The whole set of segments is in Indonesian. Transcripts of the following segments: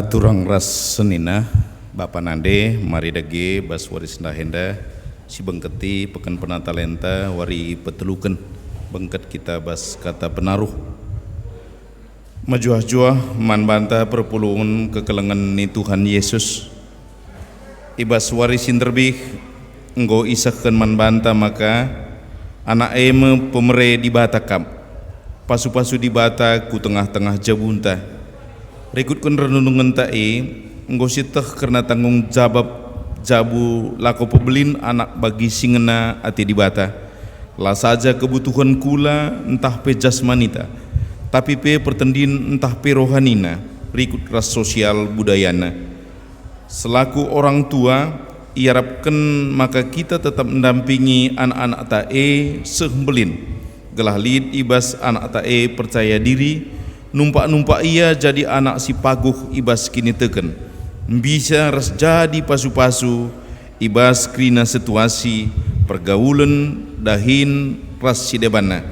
Turang ras senina Bapa Nande mari dage bas waris ndahenda si bengketi pekan penatalenta wari petelukan bengket kita bas kata penaruh majuah-juah man banta perpulungan kekelengan ni Tuhan Yesus ibas warisin terbih enggo isahkan man banta maka anak eme pemere di batakam pasu-pasu di bata ku tengah-tengah jabunta rekutkan renungan tae enggo siteh karena tanggung jawab jabu lako pebelin anak bagi singena ati di bata lah saja kebutuhan kula entah pe jasmanita tapi pe pertendin entah pe rohanina rikut ras sosial budayana selaku orang tua iarapkan maka kita tetap mendampingi anak-anak tae sehembelin gelah lid ibas anak tae percaya diri numpak-numpak ia jadi anak si paguh ibas kini teken bisa ras jadi pasu-pasu ibas krina situasi pergaulan dahin ras si debana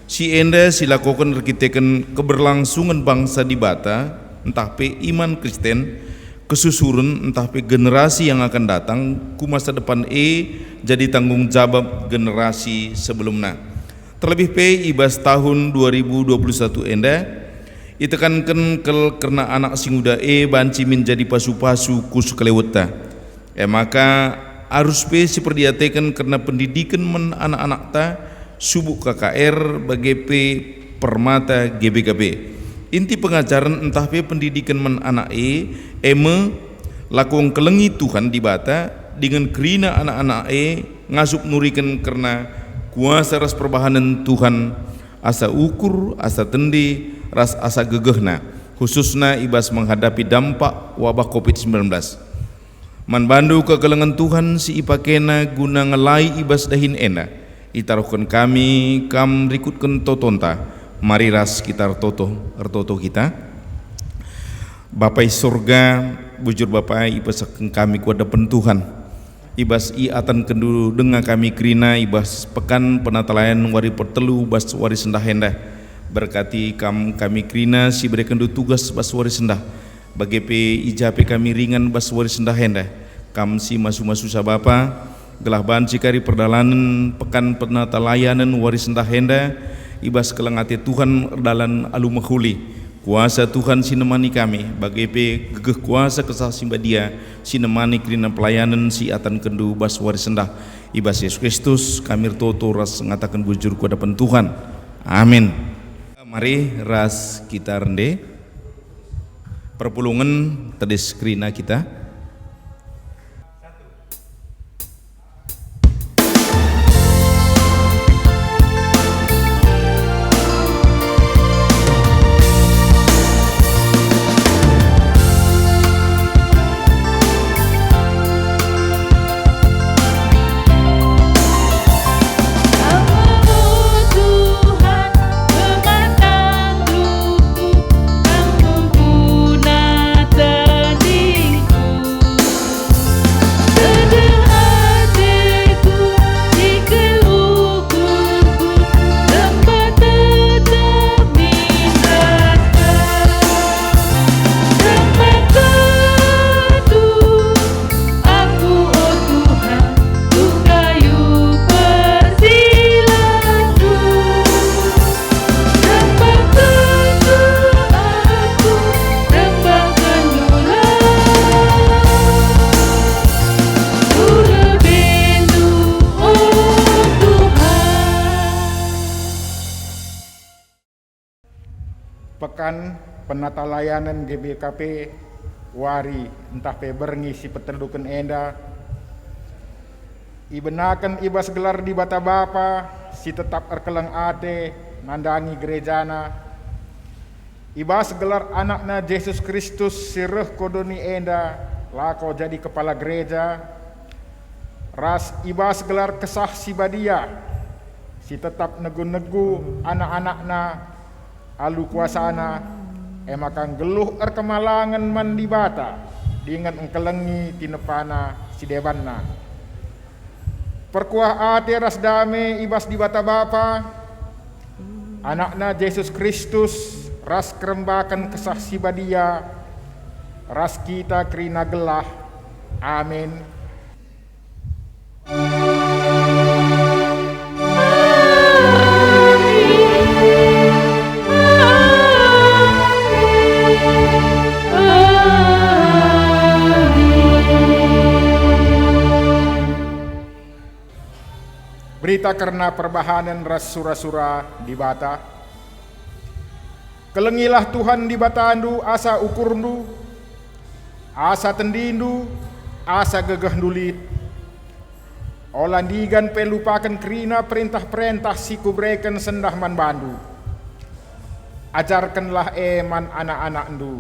si enda silakokan rekiteken keberlangsungan bangsa di bata entah pe iman Kristen kesusuran entah pe generasi yang akan datang ku masa depan jadi tanggung jawab generasi sebelumnya terlebih pe ibas tahun 2021 enda itekankan karena anak singuda banci menjadi pasu-pasu kus keleweta maka harus pe seperdiatekan karena pendidikan men anak-anak ta subuk KKR bagi pe permata GBKB inti pengajaran entah pe pendidikan men anak eme lakong kelengi Tuhan di bata dengan kerina anak-anak ngasup nurikan karena kuasa ras perbahanan Tuhan asa ukur asa tendi ras asa gegehna khususna ibas menghadapi dampak wabah COVID-19 man bandu kegelengan Tuhan si ipakena guna ngelai ibas dahin ena itaruhkan kami kam rikutkan totonta mari ras kita ertoto kita Bapai surga bujur Bapai ibasakan kami kuada pentuhan ibas atan kendu denga kami krina ibas pekan penatalayan wari pertelu bas wari sendah hendah berkati kami krina si berikan tugas bas wari sendah bagi pe ijape kami ringan bas wari sendah hendah kam si masu-masu sabapa gelah banci kari perdalanan pekan penatalayanan wari sendah hendah ibas kelengati Tuhan dalan alu mahuli kuasa Tuhan sinemani kami bagi pe gegeh kuasa kesah simba dia sinemani krina pelayanan si atan kendu bas wari sendah ibas Yesus Kristus kami toto ras ngatakan bujur ku hadapan Tuhan amin. Mari ras kita rende perpulungan tedes krina kita Pekan penatalayanan GBKP wari entah pe berengi si peterdukan enda ibenakan ibas gelar di bata bapa si tetap erkeleng ate nandangi gerejana ibas gelar anakna Yesus Kristus sireh kodoni enda lako jadi kepala gereja ras ibas gelar kesah si badia si tetap negu-negu anak-anakna alu kuasana emakan geluh erkemalangan mandibata dengan engkelengi tinepana si debanna perkuah ate ras dame ibas di bata bapa anakna Yesus Kristus ras kerembakan kesah si badia ras kita kerina gelah. Amin. Berita karena perbahanan ras sura-sura di bata. Kelengilah Tuhan di batandu asa ukurndu, asa tendindu, asa gegeh dulit. Olandigan pelupakan kerina perintah-perintah si kubreken sendah man bandu. Ajarkanlah eman anak-anak ndu.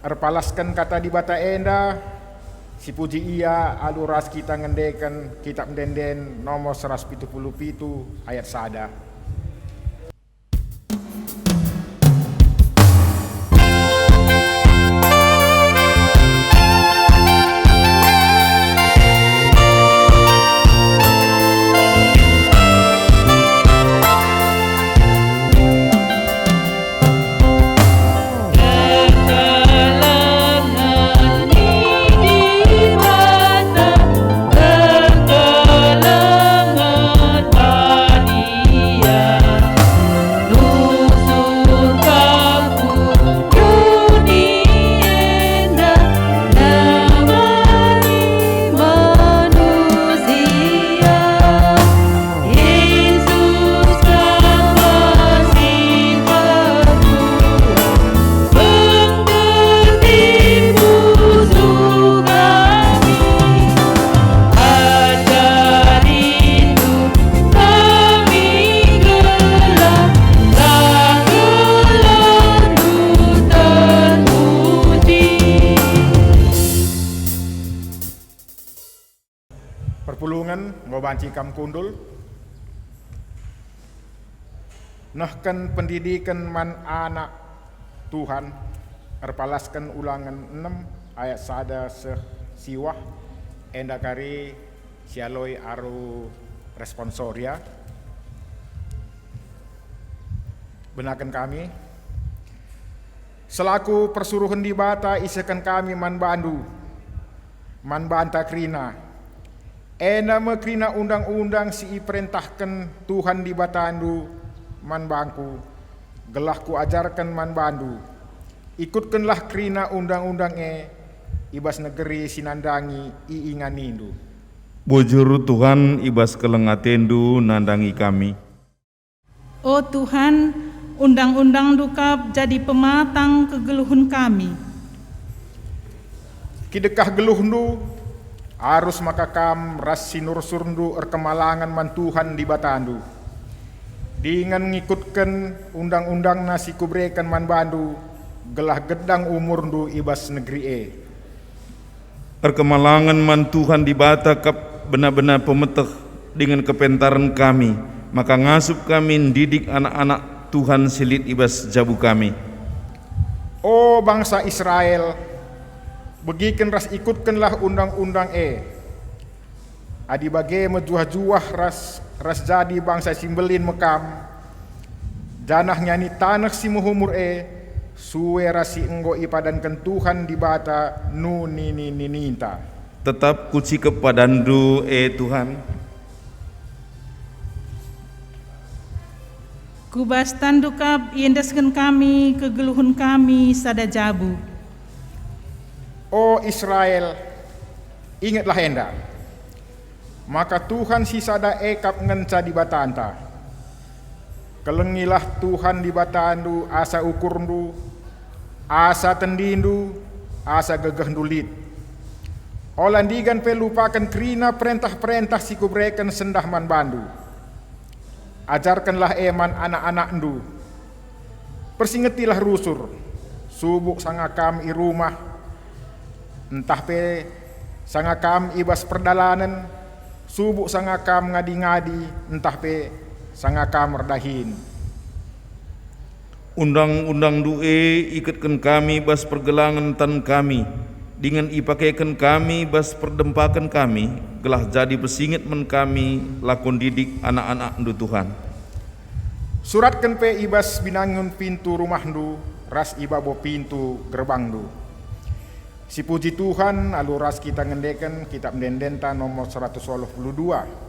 Erpalaskan kata di bata enda, si puji ia aluras kita ngendekan kitab denden nomor 177 ayat sada. Perpulungan ngobanci kam kundul. Nahkan pendidikan man anak Tuhan. Erpalaskan ulangan 6 ayat sada siwah. Endakari sialoi aru responsoria. Benakan kami. Selaku persuruhan di bata isakan kami man bandu. Man banta krina. Nama kerina undang-undang si perintahkan Tuhan di batandu man bangku, gelah ku ajarkan man bandu, ikutkanlah kerina undang-undang ibas negeri sinandangi iinganindu. Bujur Tuhan ibas kelengatendu nandangi kami. Oh Tuhan, undang-undang dukap jadi pematang kegeluhun kami. Kidekah geluhndu arus maka kam ras sinur surndu erkemalangan man Tuhan di batandu. Dengan ngikutkan undang-undang nasi kubrekan man bandu, gelah gedang umurndu ibas negeri Erkemalangan man Tuhan di bata kap benar-benar pemeteh dengan kepentaran kami, maka ngasup kami didik anak-anak Tuhan silit ibas jabu kami. Oh bangsa Israel, begiken ras ikutkanlah undang-undang adi bage mejuah-juah ras jadi bangsa simbelin mekam. Janah nyani tanah si muhumur suwe rasi enggo ipadankan Tuhan di bata nu ninta. Tetap kuci kepadandu Tuhan. Kubas tandukap iendaskan kami kegeluhun kami sada jabu. Oh Israel, ingatlah enda. Maka Tuhan si sada ekap ngenca di batanta. Kelengilah Tuhan di batandu asa ukurndu, asa tendindu, asa gegeh dulit. Olandigan pelupakan kerina perintah-perintah si kubrekan sendah man bandu. Ajarkanlah eman anak-anak ndu. Persingetilah rusur, subuk sangakam i rumah, entah pe sangakam ibas perdalanan, subuk sangakam ngadi-ngadi, entah pe sangakam merdahin. Undang-undang du'e ikatkan kami bas pergelangan tan kami, dengan ipakaikan kami bas perdempakan kami, gelah jadi pesingit men kami lakon didik anak-anak ndu Tuhan. Suratkan pe ibas binangun pintu rumah ndu, ras ibabo pintu gerbang ndu. Si puji Tuhan, aluras kita ngendeken kitab Mendenta nomor 182.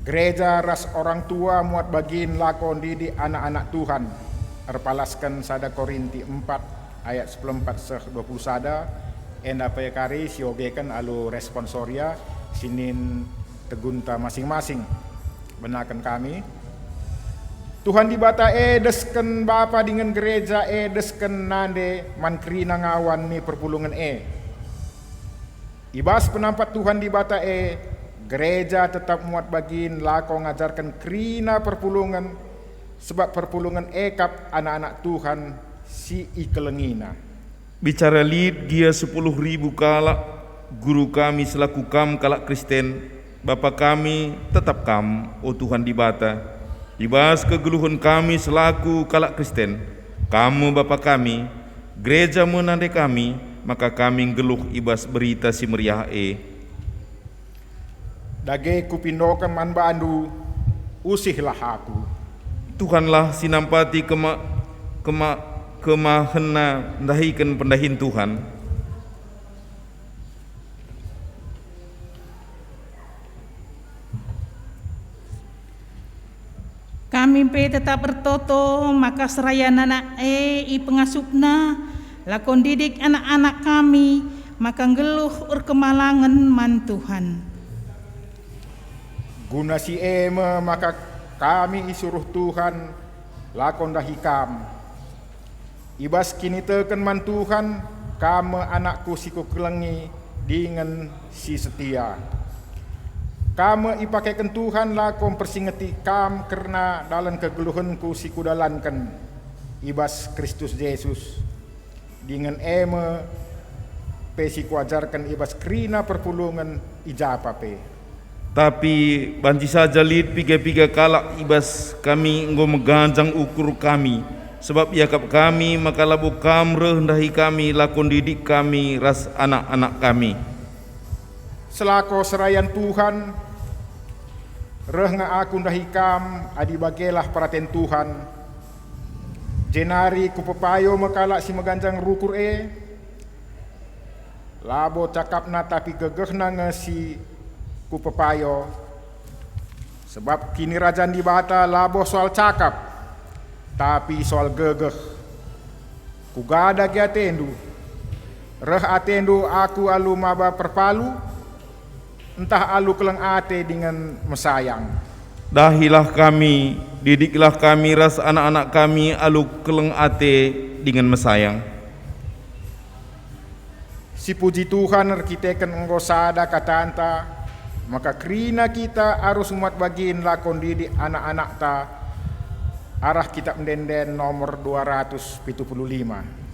Gereja ras orang tua muat bagiin lakon didik anak-anak Tuhan. Erpalaskan sada Korinti 4 ayat 14 20 sada. Enda payakari siogekan alu responsoria sinin tegunta masing-masing. Benakan kami. Tuhan dibata desken Bapa dengan gereja desken nande mankrina ngawan ni perpulungan Ibas penampat Tuhan dibata gereja tetap muat bagiin lako ngajarkan krina perpulungan sebab perpulungan ekap anak-anak Tuhan si ikelengina. Bicara lid dia 10.000 kalak guru kami selaku kam kalak Kristen, Bapa kami tetap kam, oh Tuhan dibata. Ibas kegeluhan kami selaku kalak Kristen, kamu Bapa kami, gereja menandai kami, maka kami geluh ibas berita si meriah Dage kupindokan man bandu, usihlah aku. Tuhanlah sinampati kemahena dahikan pendahin Tuhan. Kami tetap bertoto maka seraya anak i pengasupna lakon didik anak-anak kami maka geluh urkemalangan man Tuhan. Guna si maka kami isuruh Tuhan lakon dahikam. Ibas kini teken man Tuhan kame anakku siku kelengi dengan si setia. Kame ipakaikan Tuhan lakon persingeti kam karena dalam kegeluhanku siku dalankan ibas Kristus Yesus. Dengan siku ajarkan ibas krina perpulungan ijapa Tapi banci saja lid piga-piga kalak ibas kami enggo meganjang ukur kami. Sebab yakap kami maka labu kam rendahi kami lakon didik kami ras anak-anak kami. Selako serayan Tuhan, reh nga aku ndahikam adi bagelah paraten Tuhan. Jenari ku pepayo makalak si meganjang rukur labo cakapna tapi gegehna ngesi ku pepayo. Sebab kini rajan dibata labo soal cakap tapi soal gegeh. Ku gada ki atendu. Reh atendu aku alu maba perpalu entah alu keleng ate dengan mesayang. Dahilah kami, didiklah kami ras anak-anak kami alu keleng ate dengan mesayang. Si puji Tuhan rekiteken engkau sada katanta, maka krina kita harus umat bagiin lakon didik anak-anak ta arah kitab Mendenden nomor 275.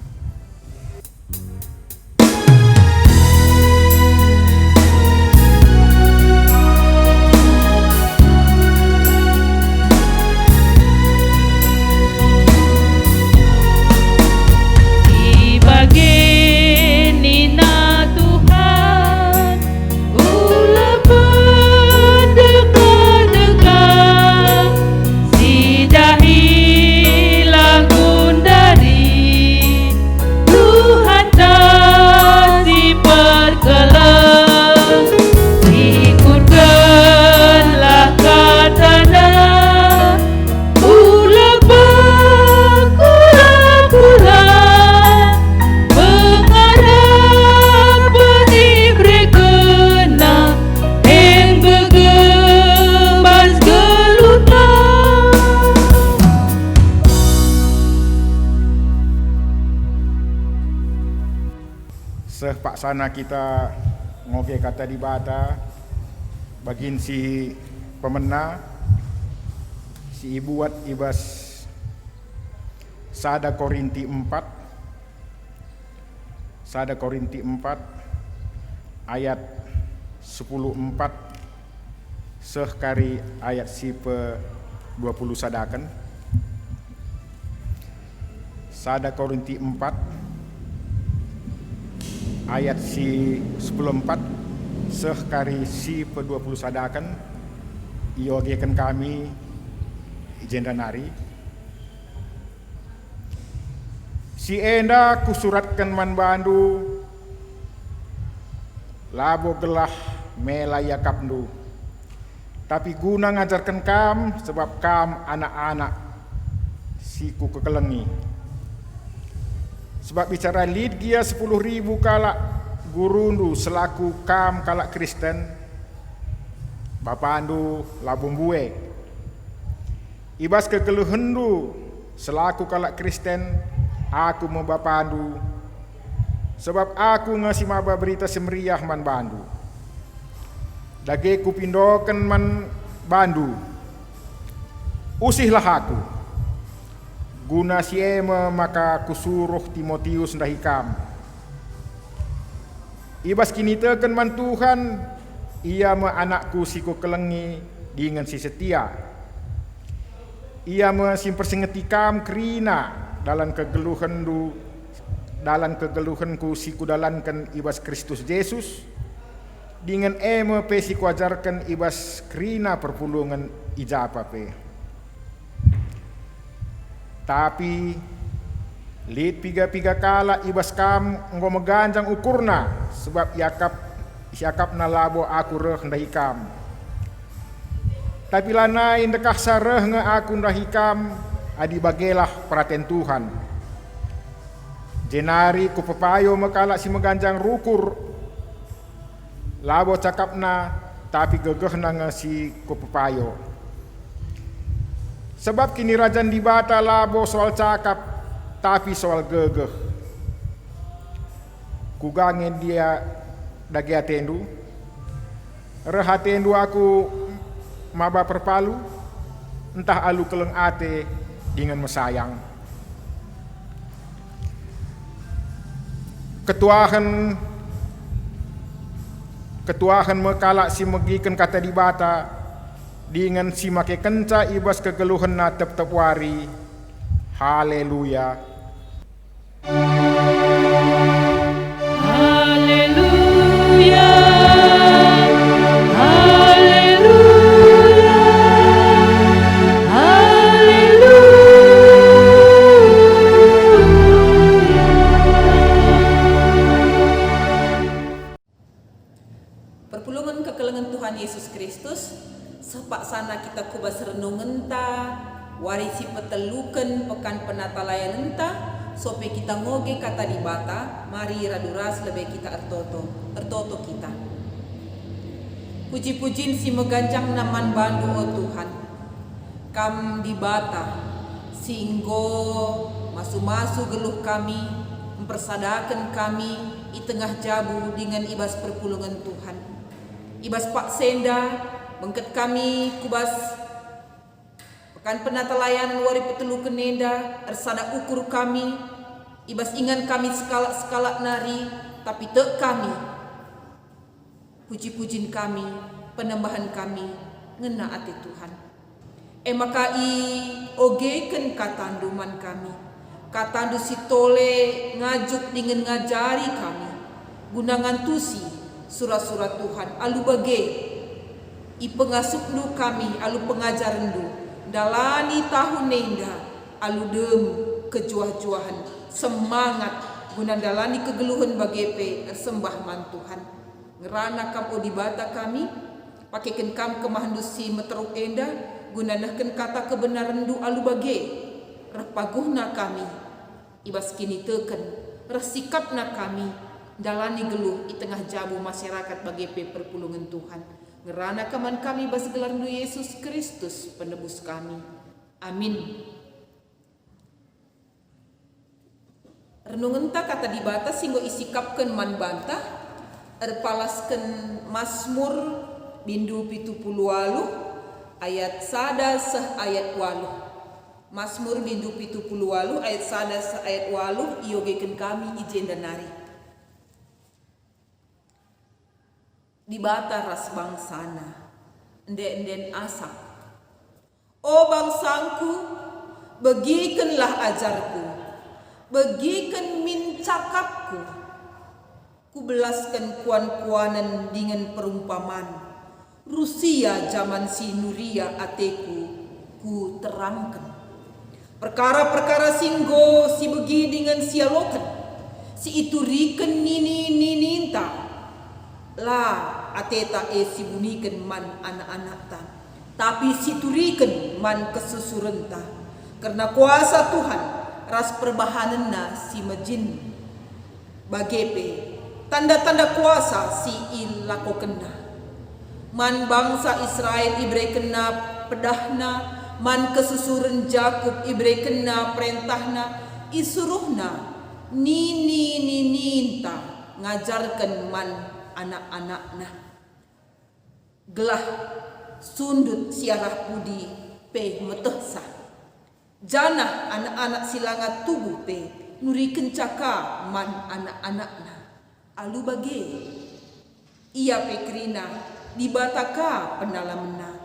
sana kita ngoge kata di bata bagin si pemena si ibu buat ibas Sada Korinti 4 ayat 14 sekari ayat sipe 20 sadakan. Sada Korinti 4 ayat si 14 sekari sipe 20 sadakan iogekan kami jenda nari. Si enda kusuratkan man bandu labo gelah melaya kapndu, tapi guna ngajarkan kam sebab kam anak-anak siku kekelengi. Sebab bicara lid gia 10.000 kalak gurundu selaku kam kalak Kristen bapandu labung bue ibas kekeluhendu selaku kalak Kristen aku membapandu sebab aku ngasih maba berita semeriah man bandu. Dage kupindokan man bandu. Usihlah aku. Guna siema maka kusuruh Timotius ndahi kam. Ibas kini teken man Tuhan ia me anakku siku kelengi dengan si setia. Ia me simpersengeti kam kerina dalam kegeluhanku siku dalankan ibas Kristus Yesus dengan pe siku ajarkan ibas krina perpulungan ijapa pe. Tapi lid piga kala ibas kam ngo meganjang ukurna sebab yakap na labo aku reh ndahi kam. Tapi lanai ndekah sareh nge aku ndahi kam adi bagelah perhatian Tuhan. Jenari ku pepayo mekala si meganjang rukur. Labo cakapna tapi gegeh nang si ku pepayo. Sebab kini rajan di bata labo soal cakap tapi soal gegeh. Kugangen dia dagi atendu. Rehatendu aku maba perpalu entah alu keleng ate dengan mesayang. Ketuahan mekala si megiken kata di bata dengan si make kenca ibas kegeluhan na tep wari. Haleluya. Haleluya. Perpulungan kekelengan Tuhan Yesus Kristus sepak sana kita kubas renungan ta warisi petelukan pekan penatalayan enta sope kita ngoge kata di bata mari raduras lebih kita ertoto kita puji-pujin si meganjang naman bandu o Tuhan kam di bata singgo masu-masu geluh kami mempersadakan kami di tengah jabu dengan ibas perpulungan Tuhan. Ibas Pak Senda bengket kami kubas pekan penatalayan wari petelu kenenda ersada ukur kami ibas ingan kami skala nari tapi tek kami puji-pujin kami penambahan kami ngena ati Tuhan maka i ogeken katanduman kami katandu si tole ngajuk dengan ngajari kami gunangan tusi surat-surat Tuhan alu bage i pengasupnu kami alu pengajaran du dalani tahun nenda alu dem kejuah-juahan semangat guna dalani kegeluhan bagepe sembah man Tuhan ngerana kam odibata kami pakaikan kam kemahandusi meteruk enda guna nahken kata kebenaran du alu bage repaguhna kami ibas kini teken resikapna kami dalani geluh di tengah jabu masyarakat bagepe perpulungan Tuhan ngerana kaman kami bas gelar nu Yesus Kristus penebus kami amin. Renungan ta kata di bata singgo isikapkeun man bantah erpalaskan Mazmur bindu 78 ayat sada seh ayat 8. Mazmur bindu 78 ayat sada seh ayat 8 iyogekeun kami ijen danari. Di bata ras bangsana enden asap. O bangsangku, begikenlah ajarku, begiken min cakapku. Ku belaskan kuan-kuanan dengan perumpamaan. Rusia zaman si Nuria ateku ku terangkan. Perkara-perkara singgo si begi dengan sialokan. Si itu riken nininta. Lah ateta si buniken man anak-anak ta. Tapi si turiken man kesusurenta. Karena kuasa Tuhan ras perbahanenna si majin bagepe. Tanda-tanda kuasa si ilakokenna. Man bangsa Israel ibrekenna pedahna. Man kesusuren Jakub ibrekenna perintahna. Isuruhna nininta ngajarkan man anak-anakna. Gelah sundut siarah budi pe metehsa. Jana anak-anak silangat tubuh pe nuri kencaka man anak-anakna. Alu bage ia pe kerina dibataka pendalamna.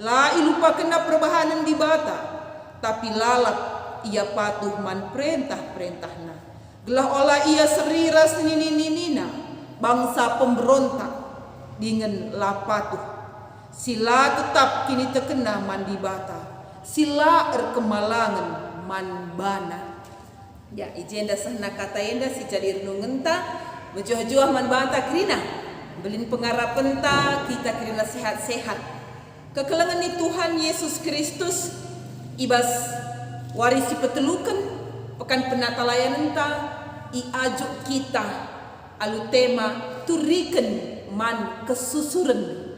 La ilupa kena perbahanan di bata, tapi lalap ia patuh man perintah-perintahna. Gelah olah ia seriras nininina bangsa pemberontak dengan la patuh. Sila tetap kini terkena man di bata, sila erkemalangan man bana. Ya ijenda sahna kata enda si jadi renungenta bejuah-juah man bata kerina. Belin pengarapenta kita kerina sehat-sehat. Kekelangan ni Tuhan Yesus Kristus ibas warisi petelukan pekan penatalayanan ta iajuk kita alu tema turiken man kesusuren.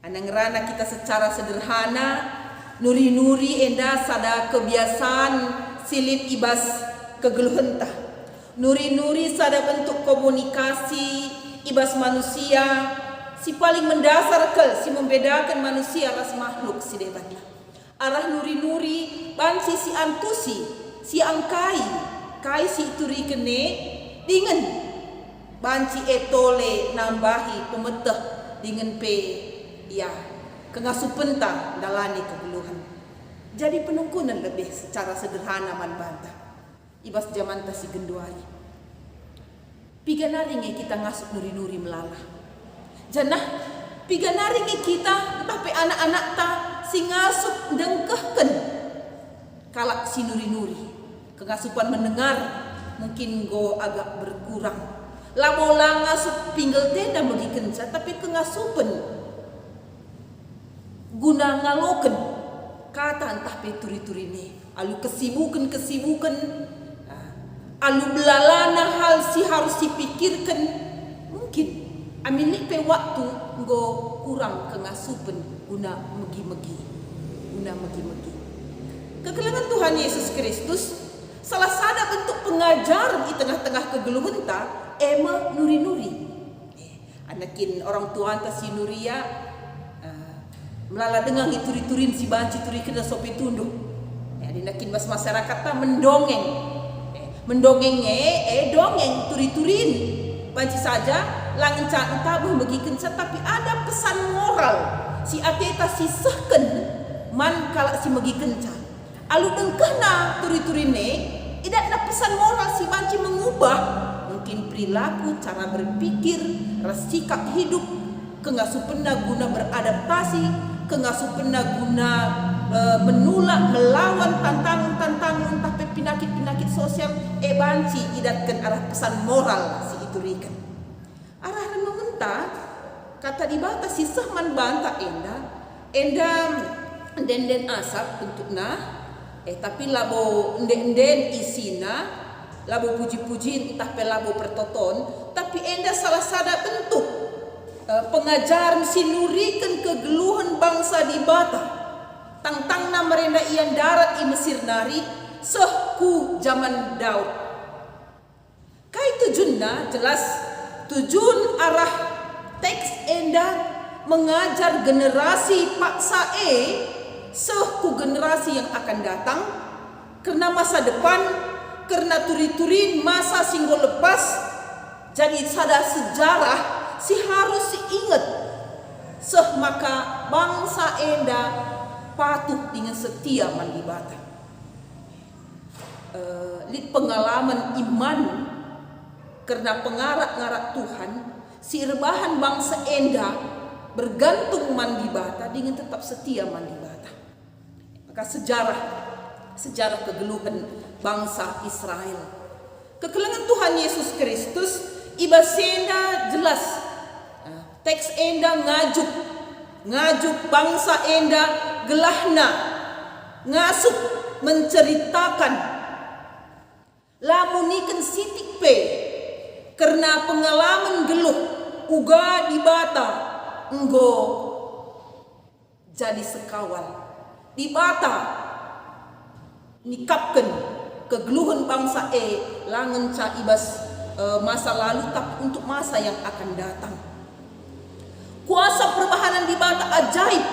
Anang rana kita secara sederhana nuri-nuri enda sada kebiasaan silip ibas kegeluhentah. Nuri-nuri sada bentuk komunikasi ibas manusia si paling mendasar si membedakan manusia ras makhluk si debatna. Arah nuri-nuri bansi si antusi si angkai kai si turi kene dengan banci etole nambahi pemeteh dengan pe ya kengasupenta dalani kegeluhan. Jadi penungkunan lebih secara sederhana man bantah. Ibas zaman ta si genduari. Piganaringe kita ngasup nuri-nuri melalah. Janah piganaringe kita tapi anak-anak ta si ngasup dengkehken kalak si nuri-nuri. Kengasupan mendengar mungkin go agak berkurang. Labola ngasup pinggel tenda bagi kenca tapi kengasupan guna ngaloken kata entah peturi-turine alu kesibukan alu belalana hal si harus dipikirkan mungkin aminik pe waktu go kurang kengasupan guna megi-megi kekelangan Tuhan Yesus Kristus salah sada bentuk pengajaran di tengah-tengah kegeluhan ta ema nuri-nuri anakin orang tua ta si Nuria melala dengan ituri-turin si banci turi kena sopi tunduk. Ya dinakin bas masyarakat ta mendongeng. Mendongengnya dongeng turi-turin. Banci saja langen ca tabuh bagi kenca tapi ada pesan moral. Si ateta si sehken man kalak si megi kenca. Alu dengkehna turi-turine idak na pesan moral si banci mengubah mungkin perilaku, cara berpikir, ras sikap hidup, kengasupenna guna beradaptasi, kengasupenna guna menolak melawan tantangan tapi penyakit sosial banci idatkan arah pesan moral si itu rikan arah renungenta kata dibata si sahman banta enda den asap bentukna tapi labo den isina labo puji-puji entah pe labo pertoton tapi enda salah sada bentuk pengajaran sinurikan kegeluhan bangsa di bata tangtangna merenda ian darat i Mesir nari sehku zaman Daud kai tujunna jelas tujuan arah teks enda mengajar generasi paksa seku generasi yang akan datang karena masa depan, karena turi-turin masa singgo lepas. Jadi sada sejarah si harus ingat maka bangsa enda patuh dengan setia mandibata. Lid pengalaman iman karena pengarak-ngarak Tuhan, si rebahan bangsa enda bergantung mandibata dengan tetap setia mandibata. Maka sejarah kegeluhan bangsa Israel, kekelengan Tuhan Yesus Kristus iba senda jelas. Teks enda ngajuk bangsa enda gelahna ngasup menceritakan lamunikan sitik pe karena pengalaman geluh uga di bata enggo jadi sekawal di bata nikapkan kegeluhan bangsa langen ca ibas masa lalu tapi untuk masa yang akan datang. Kuasa perbahanan di bata ajaib.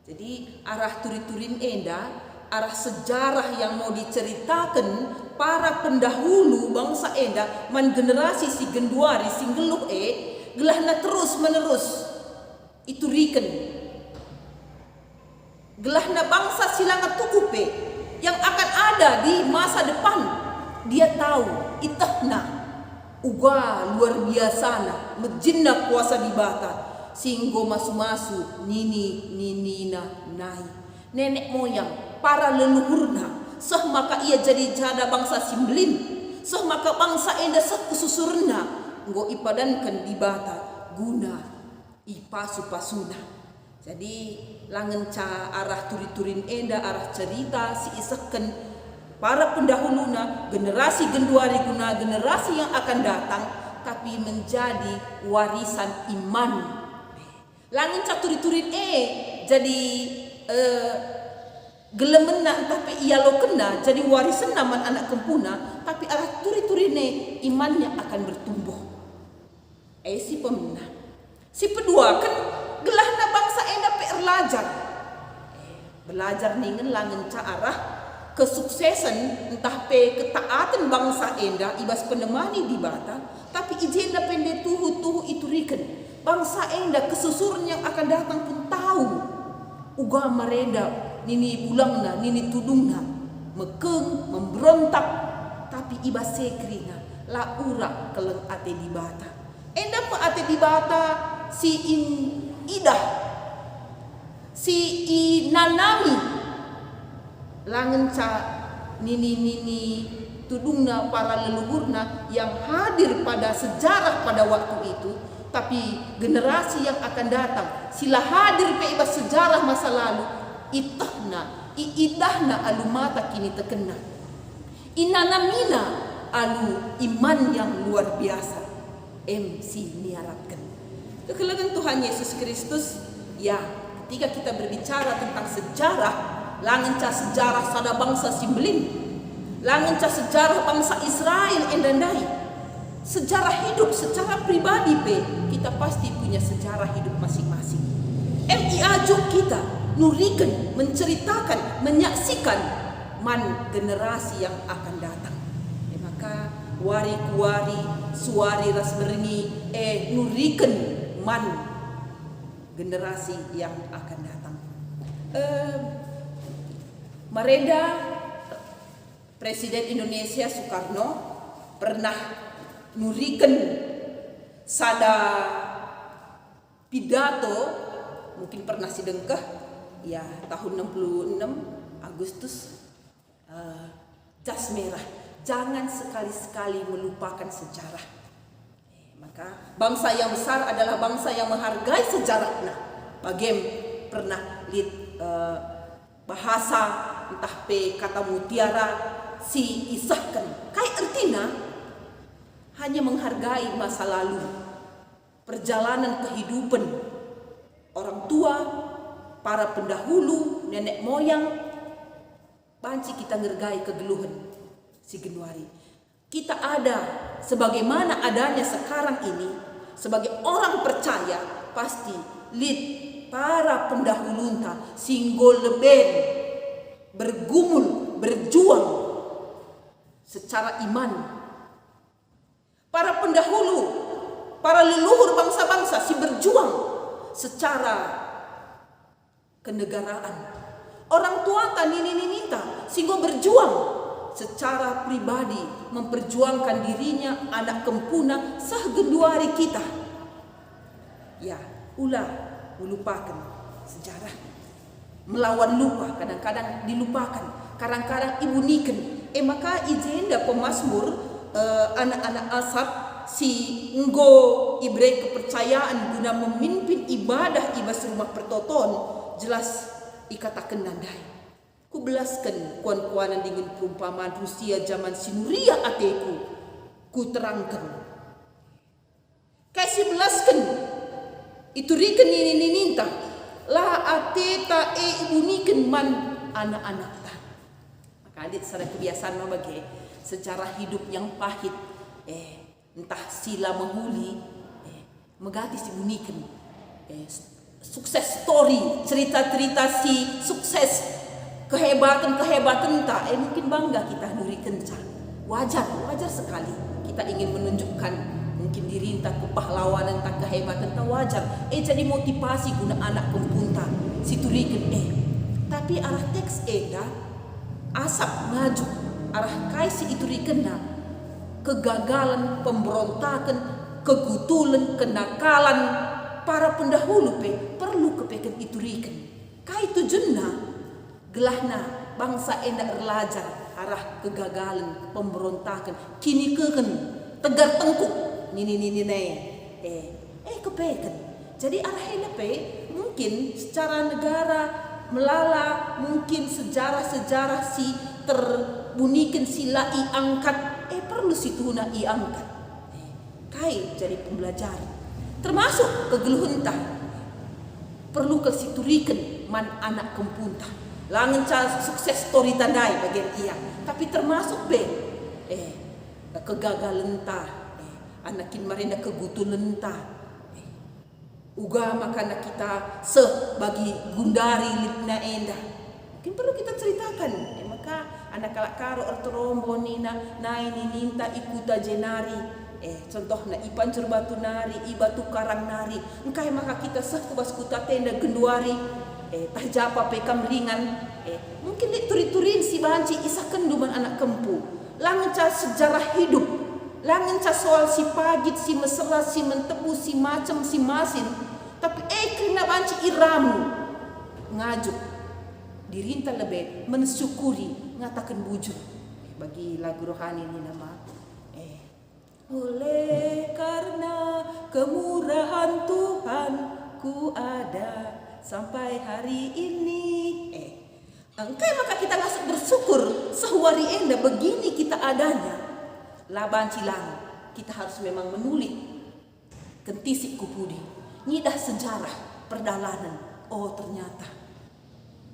Jadi arah turi-turin enda, arah sejarah yang mau diceritakan para pendahulu bangsa enda man generasi si genduari singgeluh gelahna terus menerus itu riken. Gelahna bangsa silanga tukupe yang akan ada di masa depan. Dia tahu itahna uga luar biasa na mejinna kuasa di bata singgo masu-masu nina nai nenek moyang para leluhurna maka ia jadi jada bangsa simblin maka bangsa enda kususurna nggo ipadankan di bata guna ipasu-pasuna. Jadi langen ca arah turi-turin enda arah cerita si iseken para pendahuluna generasi genduari guna generasi yang akan datang tapi menjadi warisan iman. Langin caturi-turin jadi gelemena tapi ia lo kena jadi warisan naman anak kempuna tapi arah turi-turine imannya akan bertumbuh. Si pemenang. Si kedua kan gelahna bangsa enda belajar. Belajar ningen langin ca arah kesuksesan entah pe ketaatan bangsa enda ibas penemani di bata tapi ijenda pende tuhu itu riken bangsa enda kesusurnya yang akan datang pun tahu uga mereda nini bulangna nini tudungna mekeng memberontak tapi ibas sekrina la ura keleng ate di bata enda pe ate di bata si idah si inanami langen ca nini tudungna para leluhurna yang hadir pada sejarah pada waktu itu tapi generasi yang akan datang sila hadir pe ibas sejarah masa lalu idahna alu mata kini terkena inanamina alu iman yang luar biasa MC niarapkan kekelengan Tuhan Yesus Kristus ya. Ketika kita berbicara tentang sejarah langen ca sejarah sada bangsa Simbelin, langen ca sejarah bangsa Israel endandai, sejarah hidup secara pribadi kita pasti punya sejarah hidup masing-masing. Ajuk kita nurikan, menceritakan, menyaksikan man generasi yang akan datang. Maka wari-wari suari ras merengi nurikan man generasi yang akan datang. Mareda Presiden Indonesia Soekarno pernah nurikan sada pidato mungkin pernah sidengkah ya tahun 66 Agustus jas merah jangan sekali-sekali melupakan sejarah. Maka bangsa yang besar adalah bangsa yang menghargai sejarah. Nah, bagem pernah lihat bahasa entah pe kata mutiara si isahkan. Kayak artinya hanya menghargai masa lalu, perjalanan kehidupan orang tua, para pendahulu, nenek moyang. Banci kita ngergai kegeluhan si Genuari. kita ada sebagaimana adanya sekarang ini, sebagai orang percaya, pasti lid para pendahulunta singgol leben bergumul, berjuang secara iman. Para pendahulu, para leluhur bangsa-bangsa si berjuang secara kenegaraan. Orang tua ta nini-ninita singgo berjuang secara pribadi, memperjuangkan dirinya, anak kempuna sah genduari kita. Ya, melupakan sejarah. Melawan lupa, kadang-kadang dilupakan, kadang-kadang ibu niken. Maka ijenda pemazmur anak-anak Asaf si enggo ibre kepercayaan guna memimpin ibadah ibas rumah pertoton, jelas ikatakan nandai. Ku belaskan kuan-kuanan dengan perumpamaan Rusia zaman sinuria ateku. Ku terangkan. Kasih belaskan. Itu riken ini ninta. La ateta ibuniken man anak-anak ta. Maka adik secara kebiasaan membagai sejarah hidup yang pahit. Entah sila menghuli. Megatis ibuniken. Sukses story. Cerita-cerita si sukses. Kehebatan tak, mungkin bangga kita nuri kenca. Wajar sekali. Kita ingin menunjukkan mungkin diri entah kepahlawanan, entah kehebatan, entah wajar. Jadi motivasi guna anak pempunta. Situriken Tapi arah teks asap maju. Arah kaisi itu rikena. Kegagalan, pemberontakan, kegutulan, kenakalan para pendahulu perlu kepeken itu riken. Kai tujuanna gelahna bangsa endak erlajar arah kegagalan, pemberontakan, kini keken tegar tengkuk nini kepeken. Jadi arah hendak mungkin secara negara melala, mungkin sejarah si terbunikan sila i angkat perlu situna i angkat. Kai jadi pembelajaran termasuk kegeluhentah perlu kesiturikan man anak kempunta. Langen sukses story tandai bagian iya, tapi termasuk kegagalan anakin marina kegutulan uga makana kita bagi gundari litna endah. Mungkin perlu kita ceritakan. Maka anak kalakaro ortorombo nina ini ninta ikuta jenari. Contohnya ipan cerbatu nari, ibatu karang nari. Engkai maka kita kubas kuta tenda genduari. Tahjapa pekam ringan. Mungkin turi-turin si banci isa kenduman anak kempu. Langen sejarah hidup. Langen soal si pagit, si mesra, si mentebu, si macem, si masin. Tapi kena banci iramu. Ngajuk. Dirinta lebih mensyukuri, ngatakan bujur. Bagi lagu rohani ini nama. Oleh karena kemurahan Tuhan ku ada sampai hari ini. Engkai maka kita ngasih bersyukur sehwari enda begini kita adanya. Laban cilang kita harus memang menulis kentisik kupudi. Nyidah sejarah perdalanan. Oh ternyata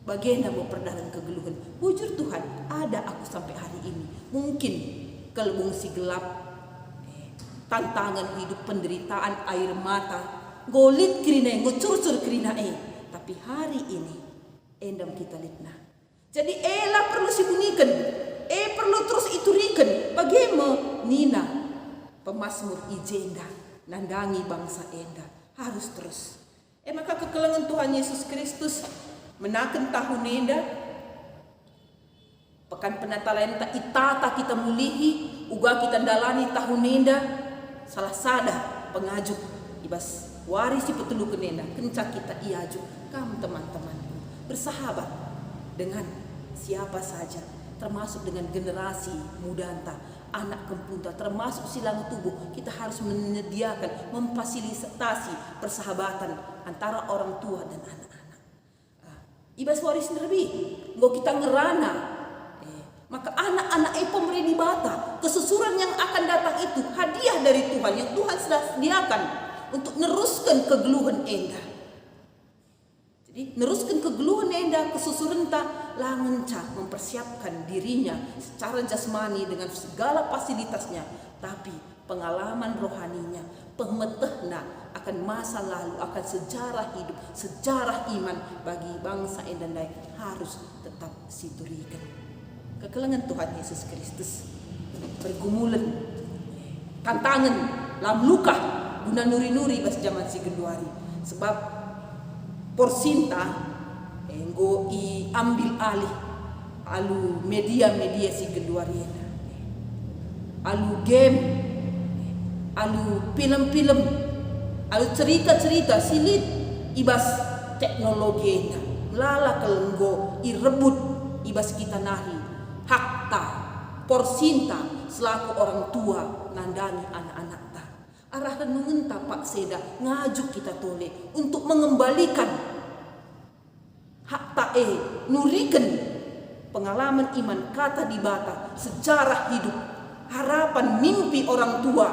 bagaimana mau perdalan kegeluhan. Bujur Tuhan ada aku sampai hari ini. Mungkin kelebung si gelap, tantangan hidup, penderitaan, air mata, golit kirina, ngocur-cur kirina tapi hari ini endam kita litna. Jadi perlu sibunikan, perlu terus iturikan. Bagaimana Nina pemazmur ijenda nandangi bangsa enda harus terus. Maka kekelengan Tuhan Yesus Kristus menaken tahun enda pekan penatalan tak itata kita mulihi uga kita dalani tahun enda salah sada pengajuk ibas warisi petulu kenenda kencak kita iaju kamu teman-temanku bersahabat dengan siapa saja termasuk dengan generasi mudanta anak kempunta termasuk silang tubuh kita harus menyediakan memfasilitasi persahabatan antara orang tua dan anak-anak. Ibas waris nerbi nggo kita ngerana maka anak-anak pemerintah bata kesusuran yang akan datang itu hadiah dari Tuhan yang Tuhan sudah sediakan untuk neruskan kegeluhan enda. Jadi Neruskan kegeluhan enda kesusurenta langenca mempersiapkan dirinya secara jasmani dengan segala fasilitasnya, tapi pengalaman rohaninya, pemetehna akan masa lalu, akan sejarah hidup, sejarah iman bagi bangsa enda harus tetap siturikan. Kekelengan Tuhan Yesus Kristus bergumulan tantangan lam luka guna nuri-nuri bas zaman si genduari, sebab porsinta enggo i ambil alih alu media-media si genduari, alu game, alu film-film, alu cerita-cerita silit ibas teknologi lala kelenggo i rebut ibas kita nahi hakta porsinta selaku orang tua nandani anak-anak ta. Arah renungan Pak Seda ngajuk kita tole untuk mengembalikan hak tae nurikan pengalaman iman kata di bata sejarah hidup harapan mimpi orang tua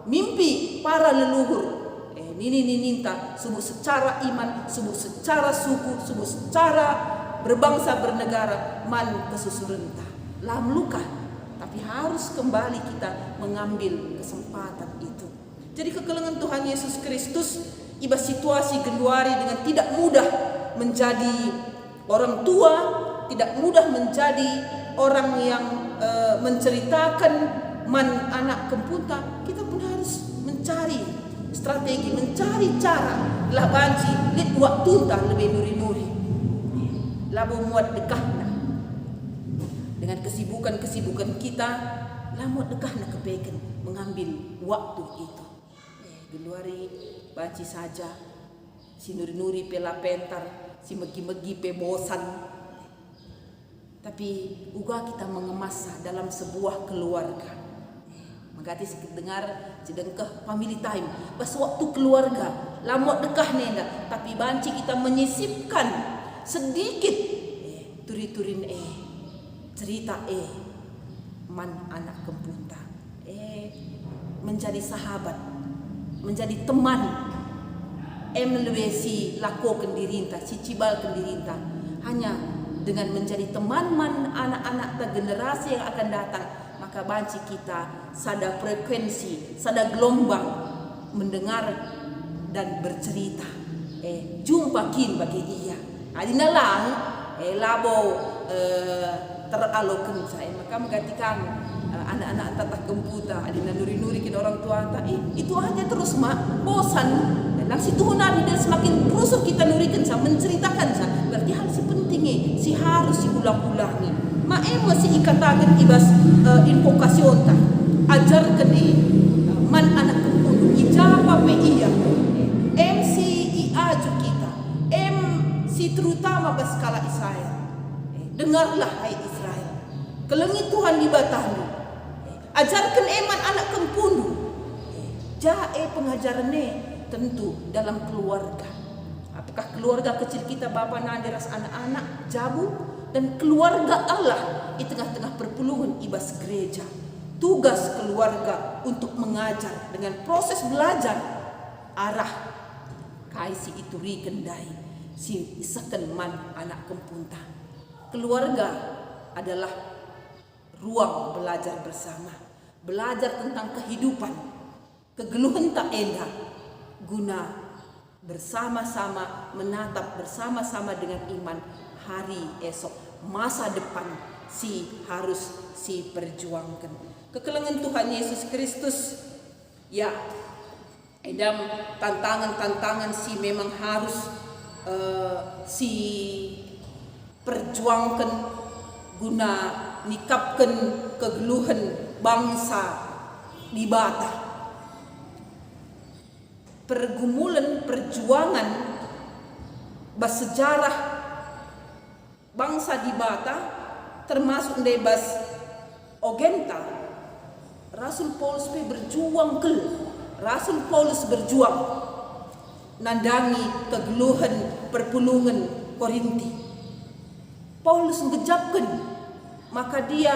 mimpi para leluhur nini ninta subuh secara iman subuh secara suku subuh secara berbangsa bernegara man kesusurenta lam luka, tapi harus kembali kita mengambil kesempatan itu. Jadi kekelengan Tuhan Yesus Kristus iba situasi genduari dengan tidak mudah menjadi orang tua, tidak mudah menjadi orang yang menceritakan man anak kempunta. Kita pun harus mencari strategi, mencari cara lah banci lit waktu tah lebih nuri-nuri labu muat dekahna dengan kesibukan-kesibukan kita lah muat dekahna kepeken mengambil waktu itu. Genduari banci saja si nuri-nuri pela pentar si megi-megi pe bosan, tapi uga kita mengemasnya dalam sebuah keluarga. Magati sikit dengar sedengkah family time pas waktu keluarga lamot dekah nenda, tapi banci kita menyisipkan sedikit turi-turin cerita man anak kempunta menjadi sahabat, menjadi teman melewesi lako kendirinta, si cibal kendirinta, hanya dengan menjadi teman man anak-anak dan generasi yang akan datang. Maka banci kita sada frekuensi, sada gelombang mendengar dan bercerita. Jumpa kin bagi iya. Adina lang labo teralokan saya. Maka menggantikan anak-anak tatah kemputa, adina nuri-nuri kin orang tua anta. Itu aja terus mak bosan. Dan si tuhunani dan semakin terus kita nurikan sa menceritakan sa. Berarti hal si pentingnya si harus si ulang-ulangi. Masih ikatakan ibas invokasyon ta ajarkan man anak kempundu ijapa pe iya si iaju kita si terutama baskala Israel dengarlah hai Israel kelengi Tuhan di batahmu ajarkan man anak kempundu jae pengajarannya tentu dalam keluarga. Apakah keluarga kecil kita bapa nanderas anak-anak jabu dan keluarga Allah di tengah-tengah perpuluhan ibas gereja. Tugas keluarga untuk mengajar dengan proses belajar arah kaisi itu rikendai si isakan man anak kempunta. Keluarga adalah ruang belajar bersama, belajar tentang kehidupan, kegeluhan tak endah, guna bersama-sama menatap bersama-sama dengan iman hari esok, masa depan harus perjuangkan. Kekelengan Tuhan Yesus Kristus ya edam tantangan-tantangan memang harus perjuangkan guna nikapkan kegeluhan bangsa di bata. Pergumulan perjuangan bersejarah bangsa di bata termasuk debas ogenta Rasul Paulus berjuang Rasul Paulus berjuang nandangi kegeluhan perpulungan Korinti. Paulus menggejapkan maka dia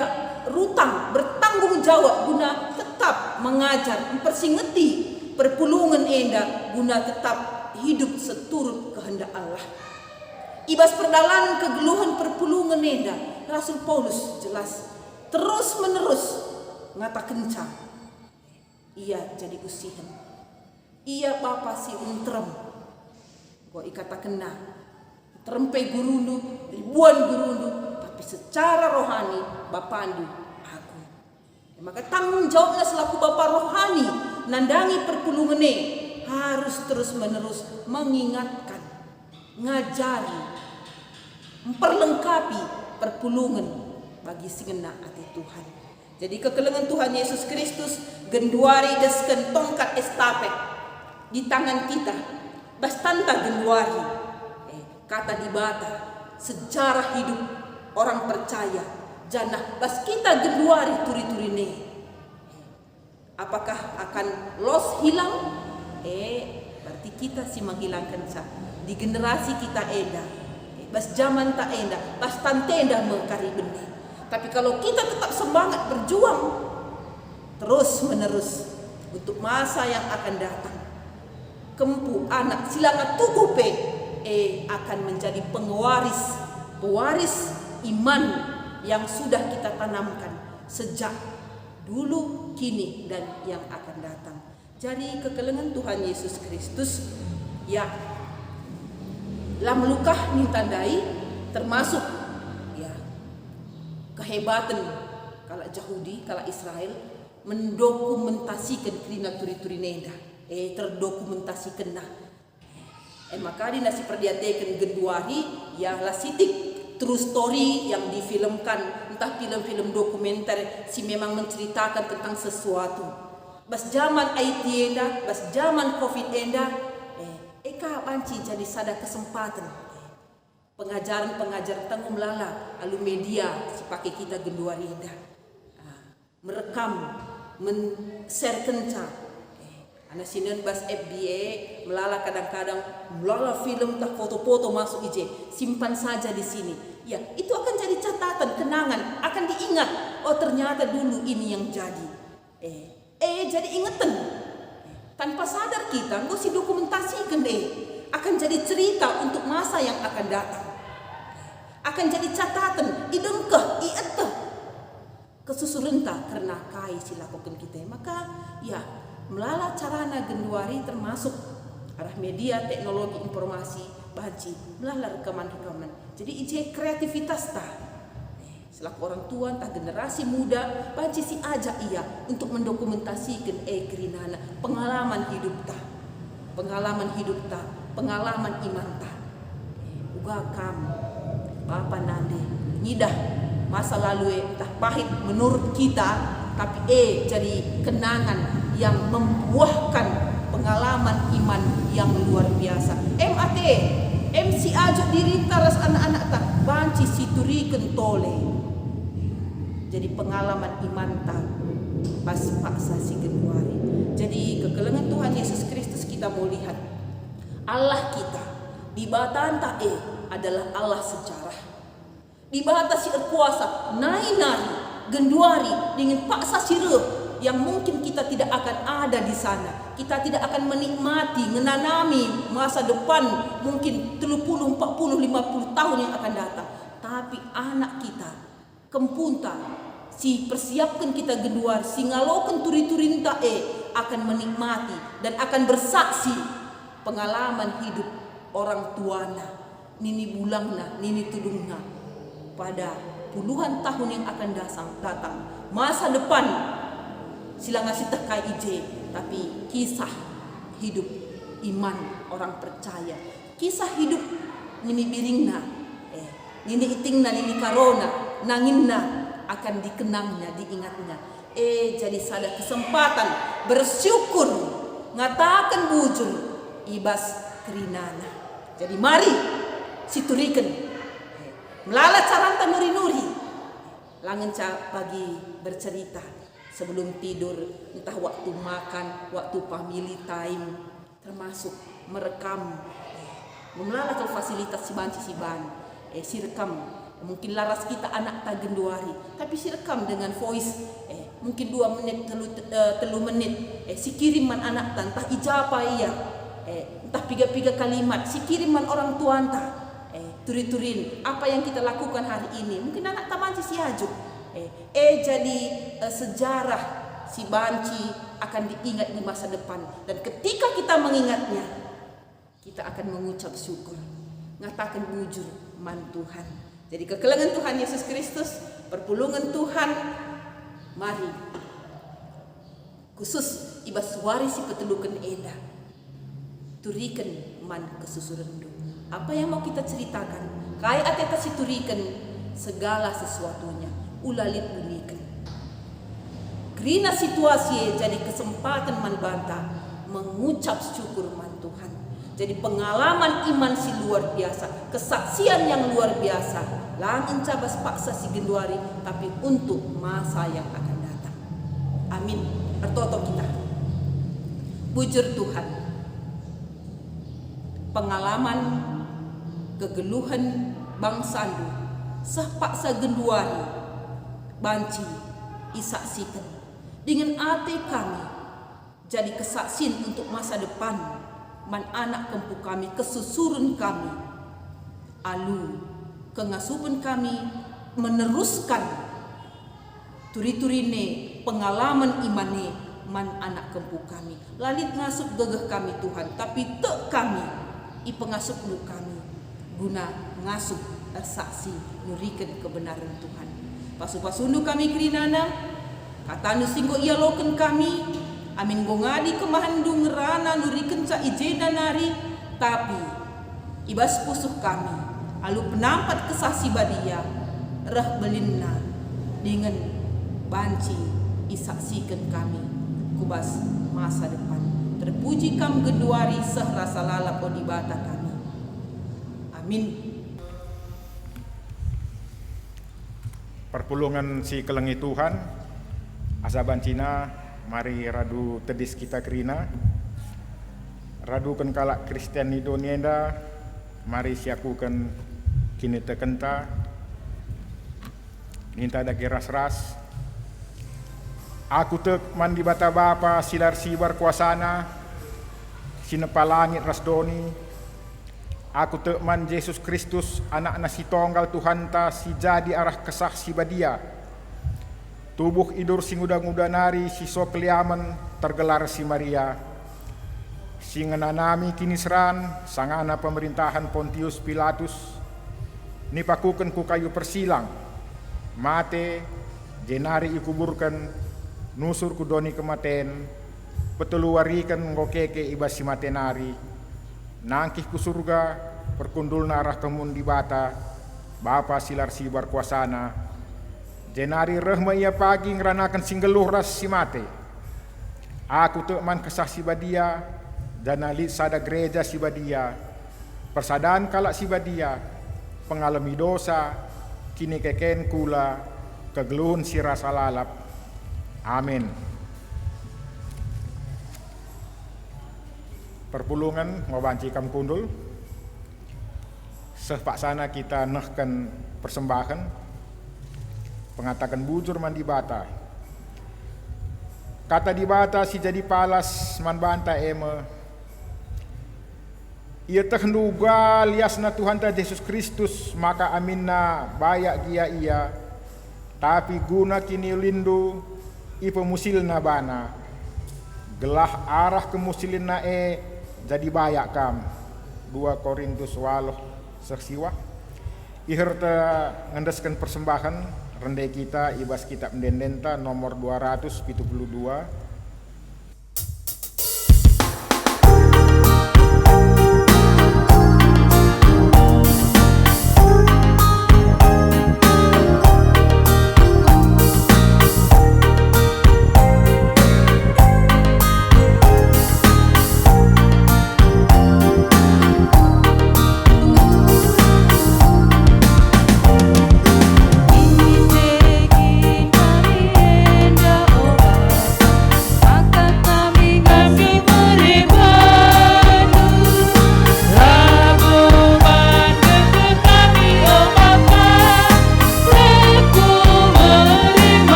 rutang bertanggung jawab guna tetap mengajar mempersingeti perpulungan enda guna tetap hidup seturut kehendak Allah. ibas perdalan kegeluhan perpulungan nenda Rasul Paulus jelas terus menerus ngata kencang ia jadi usihan ia papa si untrem gua ikata kena terempe gurundu ribuan gurundu tapi secara rohani bapandu aku maka tanggung jawabnya selaku bapak rohani nandangi perpulungan harus terus menerus mengingatkan ngajari memperlengkapi perpulungan bagi singena hati Tuhan. Jadi kekelengan Tuhan Yesus Kristus genduari desken tongkat estafet di tangan kita. Bastanta genduari kata di bata sejarah hidup orang percaya janah bas kita genduari turi-turine. Apakah akan los hilang? Berarti kita sih menghilangkan di generasi kita eda. Bas zaman tak enda, bas tantenda mengkari benih. Tapi kalau kita tetap semangat berjuang terus menerus untuk masa yang akan datang, kempu anak silangan tubuh akan menjadi pewaris iman yang sudah kita tanamkan sejak dulu, kini dan yang akan datang. Jadi kekelengan Tuhan Yesus Kristus ya lah melukah nintandai termasuk ya kehebatan kala Yahudi kala Israel mendokumentasikan krina turi-turi nenda terdokumentasikan nah maka di nasi perdiatekan genduari ya lah sitik true story yang difilmkan entah film-film dokumenter si memang menceritakan tentang sesuatu bas zaman IT enda bas zaman COVID enda Eka panci jadi sada kesempatan pengajaran tanggung melala alu media si pakai kita genduari indah merekam men-share kenca anak sinen bas FBA melala kadang-kadang melala film tak foto-foto masuk ije simpan saja di sini ya itu akan jadi catatan kenangan akan diingat oh ternyata dulu ini yang jadi jadi ingatan tanpa sadar kita nggak sih dokumentasikan akan jadi cerita untuk masa yang akan datang akan jadi catatan idengkah ietah kesusurenta karena kai silakukan kita maka ya melala carana genduari termasuk arah media teknologi informasi baci melala rekaman jadi ije kreativitas ta selaku orang tua entah generasi muda baci si aja ia untuk mendokumentasikan kerinana pengalaman hidup ta pengalaman iman ta uga kamu Bapak nande nyidah masa lalu entah pahit menurut kita tapi jadi kenangan yang membuahkan pengalaman iman yang luar biasa MAT MC aja diri taras anak-anak tak banci situri kentole jadi pengalaman iman tak pas paksa si genduari. Jadi kekelengan Tuhan Yesus Kristus kita mau lihat Allah kita di batan tak adalah Allah sejarah. Di bata si kuasa nai-nai genduari dengan paksa sireuh yang mungkin kita tidak akan ada di sana. Kita tidak akan menikmati, menanami masa depan mungkin 30, 40, 50 tahun yang akan datang. Tapi anak kita kempunta si persiapkan kita genduar si ngalokan turi-turinta akan menikmati dan akan bersaksi pengalaman hidup orang tuana nini bulangna nini tudungna pada puluhan tahun yang akan datang masa depan sila ngasih tekai ije tapi kisah hidup iman orang percaya kisah hidup nini biringna nini itingna nini karona nanginna akan dikenangnya diingatnya jadi sada kesempatan bersyukur ngatakan bujur ibas kerinana jadi mari situriken melala caranta nuri-nuri langen pagi bercerita sebelum tidur entah waktu makan waktu family time termasuk merekam melala kalau fasilitas si banci si ban si rekam mungkin laras kita anak tak genduari tapi si rekam dengan voice mungkin 2 menit 3 menit si kiriman anak entah ijapa iya entah 3 kalimat si kiriman orang tua entah Turi-turin apa yang kita lakukan hari ini. Mungkin anak tamanci si ajuk. Jadi sejarah si Banci akan diingat di masa depan. Dan ketika kita mengingatnya, kita akan mengucap syukur. Ngatakan bujur man Tuhan. Jadi kekelengan Tuhan Yesus Kristus, perpulungan Tuhan, mari. Khusus ibas warisi petelukan enda. Turikan man kesusurendu. Apa yang mau kita ceritakan? Kayak ateta si turikan segala sesuatunya. Ulalit unikan. Kerana situasi jadi kesempatan man banta mengucap syukur man Tuhan. Jadi pengalaman iman si luar biasa, kesaksian yang luar biasa. Langin cabas paksa si Genduari, tapi untuk masa yang akan datang. Amin. Bertoto kita. Bujur Tuhan. Pengalaman kegeluhan bangsandu sah paksa Genduari Banci isaksikan dengan ate kami jadi kesaksian untuk masa depan man anak kempu kami, kesusurun kami, alu kengasupan kami meneruskan turi-turine pengalaman imane man anak kempu kami. Lalit ngasup gegeh kami Tuhan, tapi tek kami i pengasup lu kami guna ngasup saksi nurikan kebenaran Tuhan. Pasu-pasundu kami kerinana, kata nusinggo ia loken kami, amin gongadi kemahandu ngerana nurikan sa ijena nari, tapi ibas pusuh kami, alu penampat kesasi badia, rah belinna, dengan Banci isaksikan kami, kubas masa depan. Terpuji kam Genduari seh rasa lalap odibata kami. Amin. Perpulungan si kelengi Tuhan, asa Bancina, mari radu tedis kita kerina, radu kan kalak Kristian Idonienda, mari siakukan kini tekenta, minta daki ras-ras. Aku tek mandi bata bapa silar sibar kuasana, sinepa langit rasdoni. Aku tek man Yesus Kristus anak nasi tonggal Tuhan ta si jadi arah kesah si badia. Tubuh idur sing udah nari si so keliaman tergelar si Maria. Singenanami kini seran sangana pemerintahan Pontius Pilatus. Nipakuken ku kayu persilang. Mate jenari ikuburkan nusur ku doni kematen. Peteluarikan ngokeke ibas si matenari. Nangkih ku surga perkundul narah kemun di bata bapa silar sibar kuasana jenari rehma ia pagi ngeranakan singgeluh ras si mate. Aku tek man kesah si badia dan alit sada gereja si badia persadaan kalak si badia pengalami dosa kini keken kula kegeluhun si rasa lalap. Amin. Perpulungan ngobanci kam kundul seh paksana kita nehkan persembahan pengatakan bujur man di bata kata di bata si jadi palas man banta eme ia teknduga liasna Tuhan ta Yesus Kristus maka aminna bayak gia ia tapi guna kini lindu i pemusilna bana gelah arah kemusilina jadi bayak kam 2 Korintus 8 seksiwa iherta ngendeskan persembahan rendai kita ibas kitab mendendenta nomor 272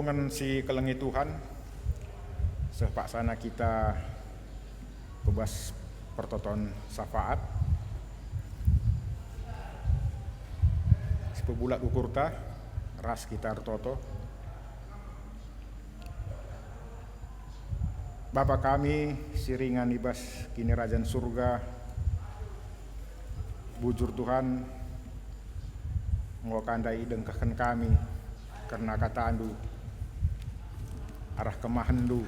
perpulungan si kelengi Tuhan, sepaksana kita bebas pertoton syafaat. Sepebulat ukurta, ras kita toto. Bapa kami, siringan ibas kini Rajan Surga, bujur Tuhan, ngokandai dengkakan kami, karena kata andu, arah kemahandu,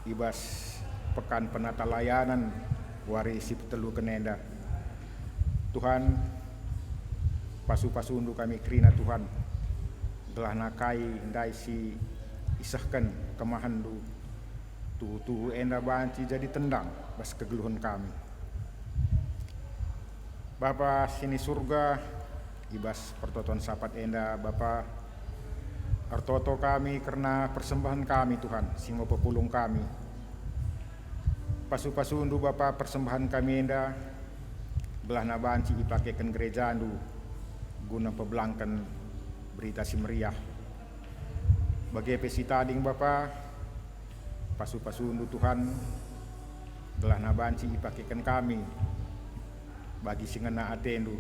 ibas pekan penata layanan, wari isi telu kenenda. Tuhan, pasu-pasu undu kami kerina Tuhan, gelah nakai ndai si isahkan kemahandu, tuhu enda banci jadi tendang bas kegeluhan kami. Bapa sini surga, ibas pertoton sapat enda Bapa, artoto kami karena persembahan kami Tuhan, singo pepulung kami. Pasu-pasu undu Bapa persembahan kami enda, belah nabanci ipakekan gereja andu, guna pebelangkan berita si meriah. Bagi pesita ding Bapa, pasu-pasu undu Tuhan, belah nabanci ipakekan kami, bagi singena atendu.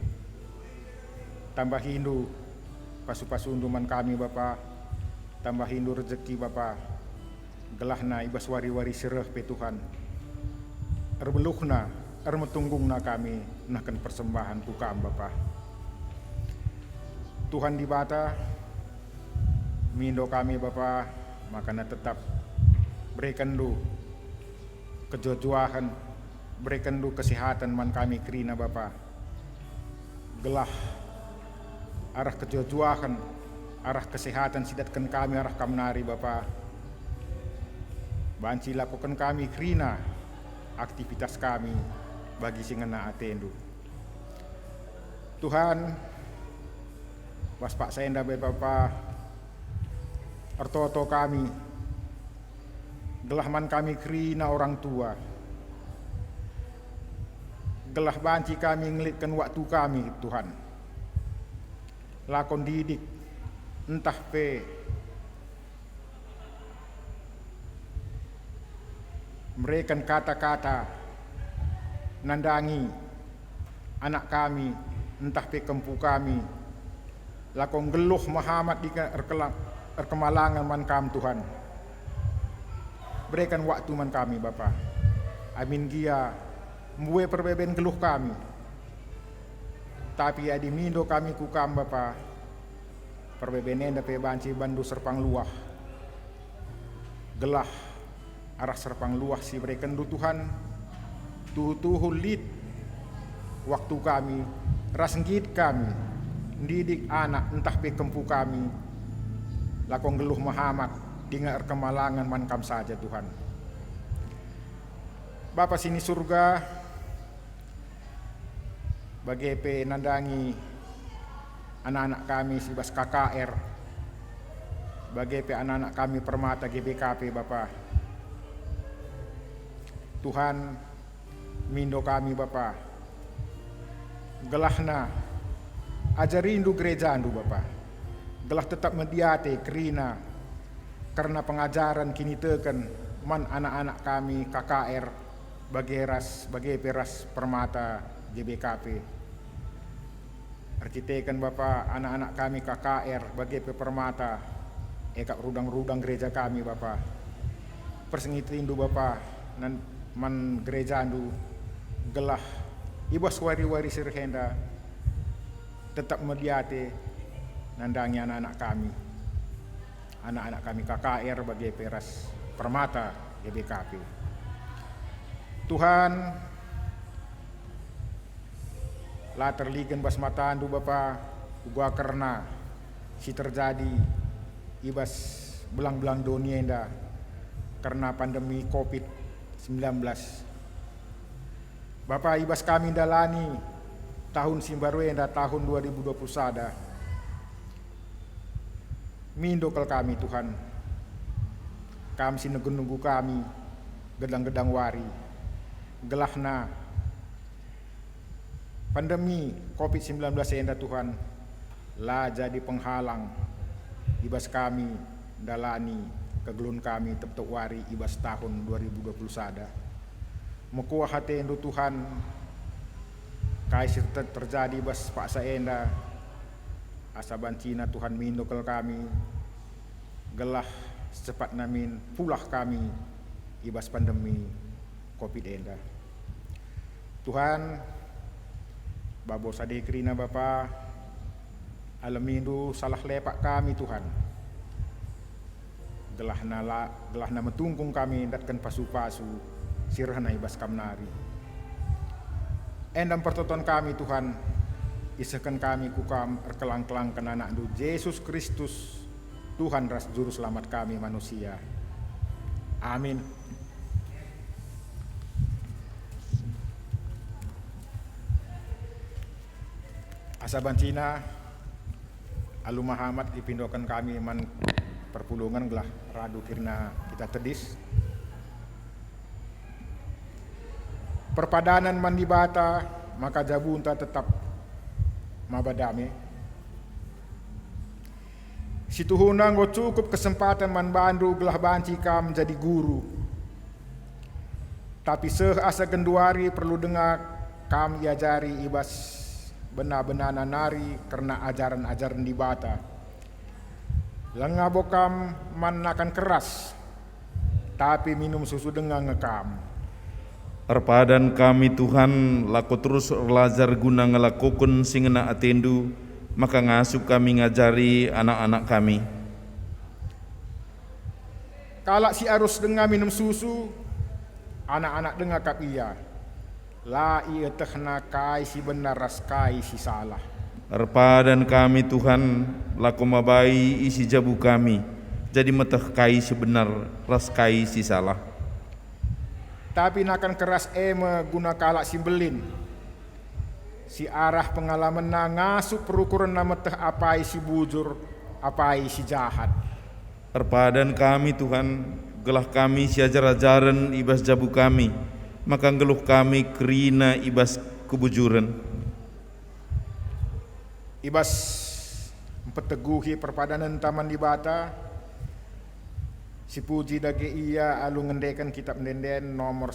Tambah hindu pasu-pasu unduman kami Bapa, tambah hindu rezeki Bapa, gelahna ibas wari-wari sereh pe Tuhan, erbeluhna ermetunggungna kami nakan persembahan kukam Bapa. Tuhan di bata mindo kami Bapa, makanya tetap berikan lu kejojuahan, berikan lu kesehatan man kami kerina Bapa, gelah arah kejojuahan, arah kesehatan sidatkan kami arah kamnari Bapa. Banci lakukan kami kerina aktivitas kami bagi singena atendu. Tuhan, waspak saenda Bapa, artoto kami, gelahman kami kerina orang tua, gelah banci kami ngelitkan waktu kami Tuhan, lakon didik entah pe mereka kata-kata nandangi anak kami, entah pe kempu kami, lakon geluh Muhammad di erkemalangan man kam Tuhan. Berikan waktu man kami Bapa, amin gia mbuwe perbeben geluh kami, tapi adi mindo kami kukam Bapa, perbebenenda pe banci bandu serpang luah, gelah arah serpang luah si berikan du Tuhan, tuhu lit waktu kami, rasenggit kami, didik anak entah pe kempu kami, lakong geluh Muhammad dengan kemalangan mankam saja Tuhan. Bapa sini surga, bagi pe nandangi anak-anak kami sibas KKR, bagi pe anak-anak kami permata GBKP Bapa. Tuhan, mindo kami Bapa, gelahna ajarindu gereja andu Bapa, gelah tetap mediate kerina karena pengajaran kini teken man anak-anak kami KKR bagi peras permata GBKP. Arkiteken Bapa anak-anak kami KKR bagi permata ekak rudang-rudang gereja kami Bapa. Persengitindu Bapa nan man gereja andu gelah ibas wari-wari sirhenda tetap mediate nandangi anak-anak kami KKR bagi peras permata GBKP. Tuhan, lah terligen bas mata andu Bapa, gua karena si terjadi ibas belang-belang dunia enda karena pandemi COVID-19. Bapa ibas kami dalani tahun simbaru enda tahun 2020 sada. Mindokal kami Tuhan, kami sinunggu kami gedang-gedang wari, gelahna pandemi COVID-19 enda Tuhan lah jadi penghalang ibas kami dalani kegelun kami teptok wari ibas tahun 2020 sada. Mekuah hati endu Tuhan kaisir terjadi ibas paksa enda asaban Cina Tuhan mindokel kami gelah secepat namin pulah kami ibas pandemi Covid enda. Tuhan babo sadekrina Bapa alamindu salah lepak kami Tuhan. Gelahna metungkung kami datkan pasu-pasu sirahna ibas kamnari. Endam pertoton kami Tuhan, isahkan kami kukam erkelang-kelang kena anak du Yesus Kristus Tuhan ras juru selamat kami manusia. Amin. Asaban Cina Alu Muhammad dipindokan kami man perpulungan gelah radu kirna kita tedis. Perpadanan man dibata maka jabunta tetap mabadame. Situhuna nggo cukup kesempatan man bandu gelah banci kam jadi guru. Tapi asa genduari perlu dengar kam iajari ibas benar-benar nari karena ajaran-ajaran dibata. Lengabokam man akan keras, tapi minum susu dengan ngekam. Perpadan kami Tuhan, laku terus lajar guna ngelakukun singena atendu, maka ngasup kami ngajari anak-anak kami. Kalak si arus dengar minum susu, anak-anak dengar kap iya. La iya tehna kai si benar ras kai si salah. Perpadan kami Tuhan, laku mabai isi jabu kami, jadi meteh kai si benar ras kai si salah. Tapi nakan keras guna kalak si belin. Si arah pengalaman na ngasup perukuran nama teh apai si bujur, apai si jahat. Perpadan kami Tuhan, gelah kami si ajar-ajaran ibas jabu kami, maka ngeluh kami kerina ibas kebujuran. Ibas mempeteguhi perpadanan taman di bata, si puji dage iya alu ngendekan kitab denden nomor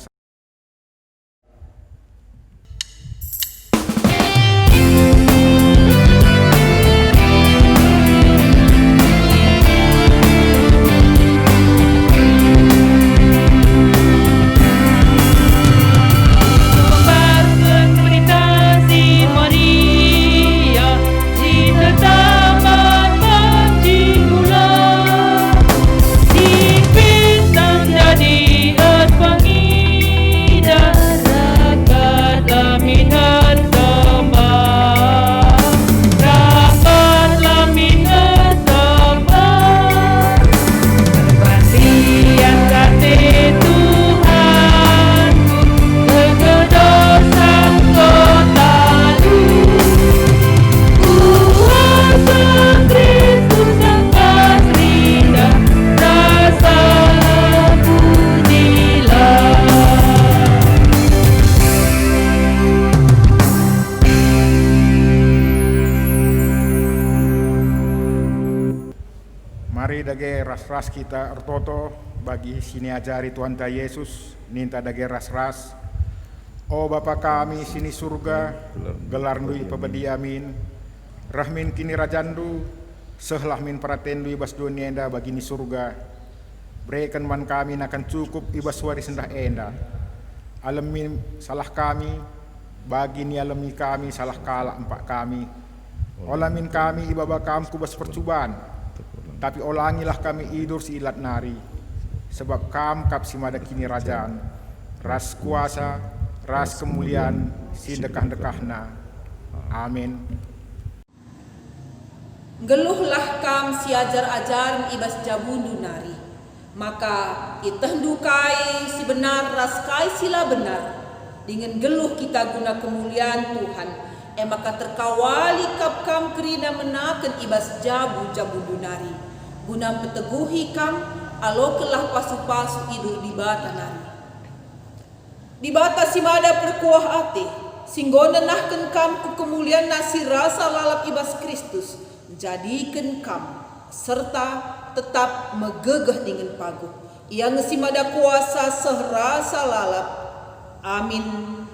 ras kita ertoto bagi sini ajari Tuhan ta Yesus ninta dage ras-ras. O Bapa kami sini surga, gelar ndui pebediamin, rahmin kini rajandu, sehlah min pratendu ibas dunia enda bagi ni surga. Berikan man kami akan cukup ibas waris endah enda. Alamin salah kami, bagi ni alami kami salah kala empak kami. Olamin kami ibaba kam kubas percubaan. Tapi olangilah kami idur si ilat nari, sebab kam kap si mada kini rajaan, ras kuasa, ras kemuliaan, si dekah-dekahna. Amin. Geluhlah kam si ajar-ajaran ibas jabundu nari, maka itahdukai si benar ras kai sila benar, dengan geluh kita guna kemuliaan Tuhan. Maka terkawali kap kam kerina menaken ibas jabu-jabu nari. Guna peteguhi kam alokelah pasu-pasu idur di bata nari. Di bata si mada perkuah ate, singgona nahken kam ku kemuliaan nasi rasa lalap ibas Kristus, jadikan kam serta tetap megegeh dengan paguh. Ia ngesimada kuasa sehrasa lalap. Amin.